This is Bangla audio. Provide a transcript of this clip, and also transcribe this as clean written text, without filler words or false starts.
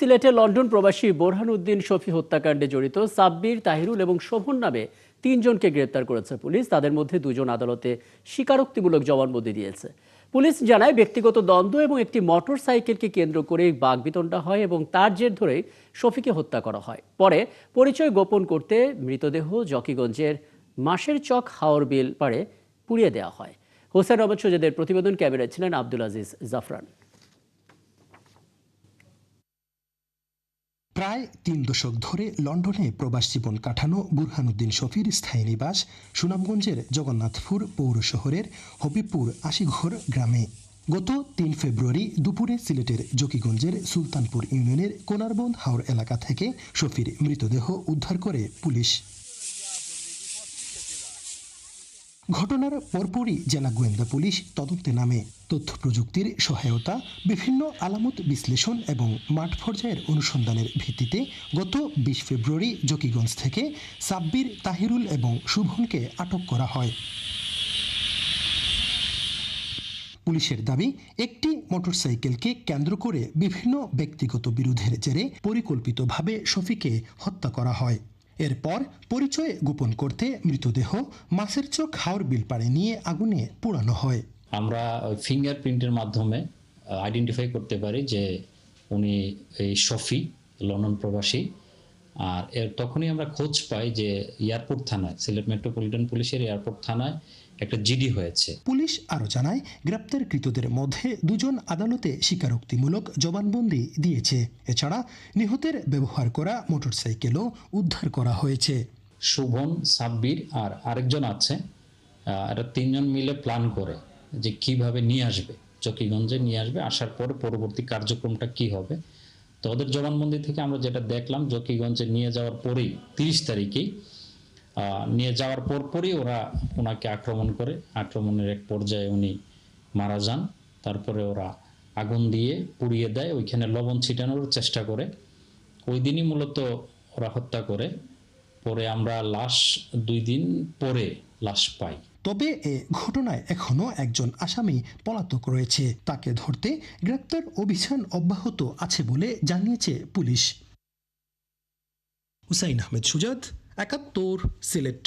সিলেটে লন্ডন প্রবাসী বোরহানউদ্দিন শফি হত্যাকাণ্ডে জড়িত সাব্বির, তাহিরুল এবং শোভন নামে ৩ জনকে গ্রেপ্তার করেছে পুলিশ। তাদের মধ্যে 2 জন আদালতে স্বীকারোক্তিমূলক জবানবন্দি দিয়েছে। পুলিশ জানায়, ব্যক্তিগত দ্বন্দ্ব এবং একটি মোটর সাইকেলকে কেন্দ্র করে বাকবিতণ্ডা হয় এবং তার জের ধরে শফিকে হত্যা করা হয়। পরে পরিচয় গোপন করতে মৃতদেহ জকিগঞ্জের মাসের চক হাওর বিল পাড়ে পুড়িয়ে দেওয়া হয়। হোসেন রহমত সুজেদের প্রতিবেদন, ক্যামেরায় ছিলেন আব্দুল আজিজ জাফরান। প্রায় ৩ দশক ধরে লন্ডনে প্রবাস জীবন কাটানো বুরহানুদ্দিন শফির স্থায়ী নিবাস সুনামগঞ্জের জগন্নাথপুর পৌর শহরের হবিবপুর আশিঘর গ্রামে। গত ৩ ফেব্রুয়ারি দুপুরে সিলেটের জকিগঞ্জের সুলতানপুর ইউনিয়নের কোনারবন্দ হাওর এলাকা থেকে শফির মৃতদেহ উদ্ধার করে পুলিশ। ঘটনার পরপরই জেলা গোয়েন্দা পুলিশ তদন্তে নামে। তথ্য প্রযুক্তির সহায়তা, বিভিন্ন আলামত বিশ্লেষণ এবং মাঠ পর্যায়ের অনুসন্ধানের ভিত্তিতে গত ২০ ফেব্রুয়ারি জকিগঞ্জ থেকে সাব্বির, তাহিরুল এবং শুভনকে আটক করা হয়। পুলিশের দাবি, একটি মোটরসাইকেলকে কেন্দ্র করে বিভিন্ন ব্যক্তিগত বিরোধের জেরে পরিকল্পিতভাবে শফিকে হত্যা করা হয়। এরপর পরিচয় গোপন করতে মৃতদেহ মাছের চক হাওর বিল পাড়ে নিয়ে আগুনে পোড়ানো হয়। আমরা ফিঙ্গারপ্রিন্টের মাধ্যমে আইডেন্টিফাই করতে পারি যে উনি এই শফি, লন্ডন প্রবাসী। আর তখনই আমরা খোঁজ পাই যে এয়ারপোর্ট থানায়, সিলেট মেট্রোপলিটন পুলিশের এয়ারপোর্ট থানায় একটা জিডি হয়েছে। পুলিশ আরও জানায়, গ্রেপ্তারকৃতদের মধ্যে 2 জন আদালতে স্বীকারোক্তিমূলক জবানবন্দি দিয়েছে। এছাড়া নিহতের ব্যবহার করা মোটরসাইকেলও উদ্ধার করা হয়েছে। শুভন, সাব্বির আর আরেকজন আছে, এরা 3 জন মিলে প্ল্যান করে যে কিভাবে নিয়ে আসবে, চকিগঞ্জে নিয়ে আসবে। আসার পরে পরবর্তী কার্যক্রমটা কি হবে। তো ওদের জবানবন্দি থেকে আমরা যেটা দেখলাম, চকিগঞ্জে নিয়ে যাওয়ার পরেই 30 তারিখেই নিয়ে যাওয়ার পরপরই ওরা ওনাকে আক্রমণ করে। আক্রমণের এক পর্যায়ে উনি মারা যান। তারপরে ওরা আগুন দিয়ে পুড়িয়ে দেয়, ওইখানে লবণ ছিটানোর চেষ্টা করে। ওই দিনই মূলত ওরা হত্যা করে। পরে আমরা লাশ 2 দিন পরে লাশ পাই। তবে এ ঘটনায় এখনো একজন আসামি পলাতক রয়েছে। তাকে ধরতে গ্রেপ্তার অভিযান অব্যাহত আছে বলে জানিয়েছে পুলিশ। হুসাইন আহমেদ সুজাত, ৭১, সিলেট।